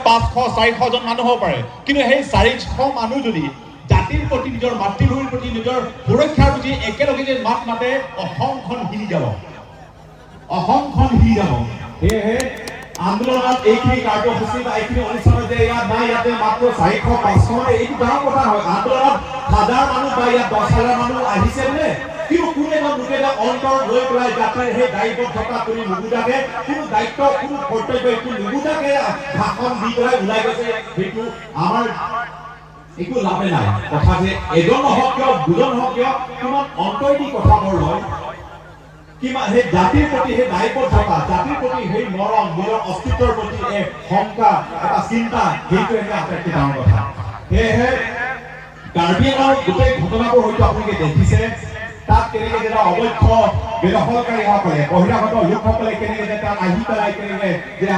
500 400 জন মানুহ হ'ব পাৰে কিন্তু সেই 400 মানুহ যদি জাতিৰ প্ৰতি নিজৰ মাতৃভূমিৰ প্ৰতি নিজৰ সুৰক্ষাৰ প্ৰতি একেলগে যে মাত মাতে অসমখন হিলি যাব সেয়েহে আন্দোলনত এইখিনি কাৰ্যসূচী বা এইখিনি অনুষ্ঠানত যে ইয়াত নাই ইয়াতে মাত্ৰ 400 500 এইটো ডাঙৰ কথা হয় আন্দোলনত হাজাৰ মানুহ বা ইয়াত 10,000 মানুহ আহিছে বোলে কিন্তু কোনে অন্তৰ লৈ পেলাই যাতে সেই দায়বদ্ধতা কৰি নুবুজাকে কোনো দায়িত্ব কোনো কৰ্তব্য একো নুবুজাকে ভাষণ দি পেলাই ওলাই গৈছে সেইটো আমাৰ একো লাভে নাই কথা যে এজন হওক কিয় দুজন হওক কিয় কিমান অন্তৰেদি কথাবোৰ লয় কিমান সেই জাতিৰ প্ৰতি সেই দায়বদ্ধতা জাতিৰ প্ৰতি সেই মৰম নিজৰ অস্তিত্বৰ প্ৰতি এক শংকা এটা চিন্তা সেইটো এটা আটাইতকৈ ডাঙৰ কথা সেয়েহে কাৰ্বি আংলঙৰ গোটেই ঘটনাবোৰ হয়তো আপোনালোকে দেখিছে তাত কেনেকৈ যেটা অবৈধ বেদখলকাৰীসকলে বহিৰাগত লোকসকলে কেনেকৈ যে তাত আহি পেলাই কেনেকৈ যে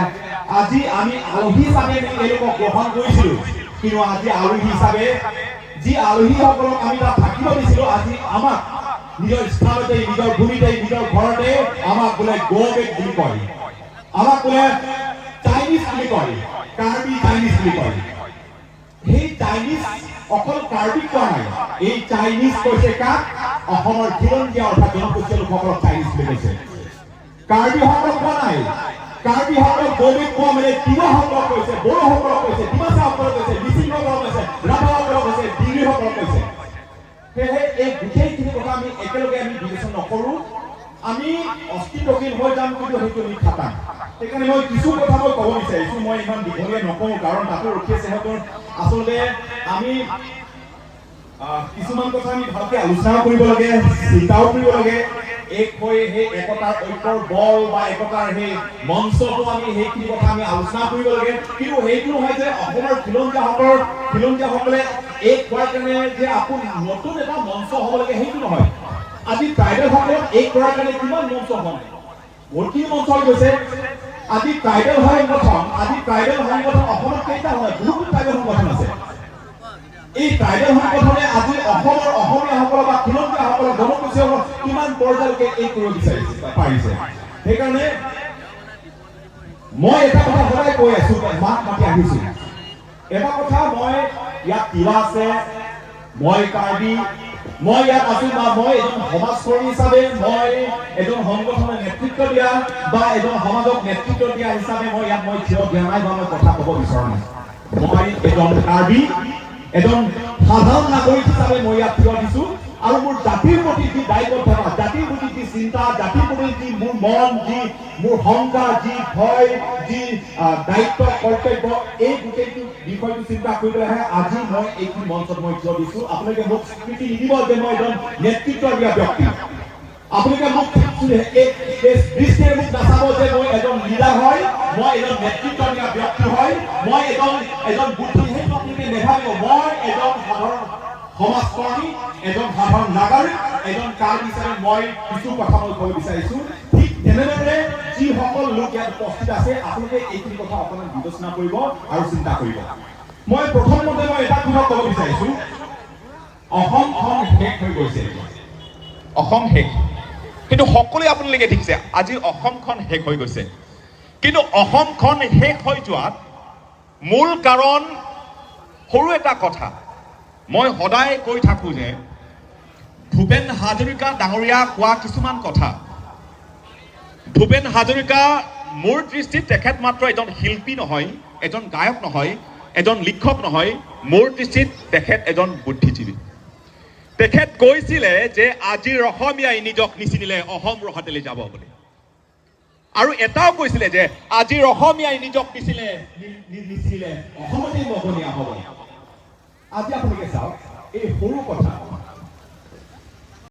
আজি আমি আলহী হিচাপে তেওঁলোকক গ্ৰহণ কৰিছিলোঁ কিন্তু আজি আলহী হিচাপে যি আলহীসকলক আমি তাত থাকিব দিছিলোঁ আজি আমাক নিজৰ স্থানতে নিজৰ ভূমিতে নিজৰ ঘৰতে আমাক বোলে গোবেক বুলি কয় আমাক বোলে চাইনিজ বুলি কয় কাৰ্বি চাইনিজ বুলি কয় সেই চাইনিজ অকল কাৰ্বি কোৱা নাই এই চাইনিজ কৈছে কাক অসমৰ খিলঞ্জীয়া অৰ্থাৎ জনগোষ্ঠীয় লোকসকলক চাইনিজ বুলি কৈছে কাৰ্বিসকলক কোৱা নাই কাৰ্বিসকলক গোবেক কোৱা মানে তিৱাসকলক কৈছে বড়োসকলক কৈছে ডিমাচাসকলক কৈছে মিচিংসকলক কৈছে ৰাভাসকলক কৈছে ডিঙিসকলক কৈছে সেয়েহে এই গোটেইখিনি কথা আমি একেলগে আমি বিবেচনা নকৰোঁ আমি অস্তিত্বহীন হৈ যাম কিন্তু সেইটো আমি খাটাম সেইকাৰণে মই কিছু কথা মই ক'ব বিচাৰিছোঁ মই ইমান দীঘলীয়া নকওঁ কাৰণ তাতো ৰখি আছে সিহঁতৰ আচলতে আমি কিছুমান কথা আমি ভালকৈ আলোচনা কৰিব লাগে চিন্তাও কৰিব লাগে এক হৈ সেই একতাৰ ঐক্যৰ বল বা একতাৰ সেই মঞ্চটো আমি সেইখিনি কথা আমি আলোচনা কৰিব লাগে কিন্তু সেইটো নহয় যে অসমৰ খিলঞ্জীয়াসকলে এক হোৱাৰ কাৰণে যে আপুনি নতুন এটা মঞ্চ হ'ব লাগে সেইটো নহয় আজি ট্ৰাইবেলসকলক এক কৰাৰ কাৰণে কিমান মঞ্চ হয় বহুতখিনি মঞ্চ হৈ গৈছে আজি ট্ৰাইবেল সংগঠন অসমত কেইটা হয় বহুতো ট্ৰাইবেল সংগঠন আছে এই ট্ৰাইবেল সংগঠনে আজি অসমৰ অসমীয়াসকলক বা খিলঞ্জীয়াসকলক জনগোষ্ঠীসকলক কিমান পৰ্যায়লৈকে এই কৰিব পাৰিছে সেইকাৰণে মই এটা কথা সদায় কৈ আছো মাত মাতি আহিছো এটা কথা মই ইয়াত তিৱা আছে মই কাৰ্বি মই ইয়াত আছো বা মই এজন সমাজকৰ্মী হিচাপে মই এজন সংগঠনৰ নেতৃত্ব দিয়া বা এজন সমাজক নেতৃত্ব দিয়া হিচাপে মই ইয়াত মই থিয় দিয়া নাই বা মই কথা ক'ব বিচৰা নাই মই এজন কাৰ্বি এজন সাধাৰণ নাগৰিক হিচাপে মই ইয়াত থিয় দিছো আৰু মোৰ জাতিৰ প্ৰতি যি দায়বদ্ধতা জাতিৰ প্ৰতি যি চিন্তা জাতিৰ প্ৰতি যি মোৰ মন যি মোৰ শংকা যি ভয় যি দায়িত্ব কৰ্তব্য এই গোটেইটো বিষয়টো চিন্তা কৰি পেলাইহে আজি মই এইখিনি মঞ্চত মই থিয় দিছো আপোনালোকে মোক স্বীকৃতি নিদিব যে মই এজন নেতৃত্ব দিয়া ব্যক্তি আপোনালোকে মোক দৃষ্টিৰে মোক নাচাব যে মই এজন লিডাৰ হয় মই এজন নেতৃত্ব দিয়া ব্যক্তি হয় মই এজন বুদ্ধি সেইটো আপোনালোকে নেভাবিব মই এজন সাধাৰণ সমাজকৰ্মী এজন সাধাৰণ নাগৰিক এজন কাৰ্বি হিচাপে মই কিছু কথা মই ক'ব বিচাৰিছো ঠিক তেনেদৰে যিসকল লোক ইয়াত উপস্থিত আছে আপোনালোকে এইখিনি কথা অকণমান বিবেচনা কৰিব আৰু চিন্তা কৰিব মই প্ৰথমতে মই এটা কথা ক'ব বিচাৰিছো অসমখন শেষ হৈ গৈছে অসম শেষ কিন্তু সকলোৱে আপোনালোকে দেখিছে আজি অসমখন শেষ হৈ গৈছে কিন্তু অসমখন শেষ হৈ যোৱাত মূল কাৰণ সৰু এটা কথা মই সদায় কৈ থাকোঁ যে ভূপেন হাজৰিকা ডাঙৰীয়া কোৱা কিছুমান কথা ভূপেন হাজৰিকা মোৰ দৃষ্টিত তেখেত মাত্ৰ এজন শিল্পী নহয় এজন গায়ক নহয় এজন লিখক নহয় মোৰ দৃষ্টিত তেখেত এজন বুদ্ধিজীৱী তেখেত কৈছিলে যে আজি অসমীয়াই নিজক নিচিনিলে অসম ৰসাতলে যাব বুলি আৰু এটাও কৈছিলে যে আজি অসমীয়াই নিজক নিচিনিলে অসমতেই মগনীয়া হ'ব আজি আপোনালোকে চাওক এই সৰু কথা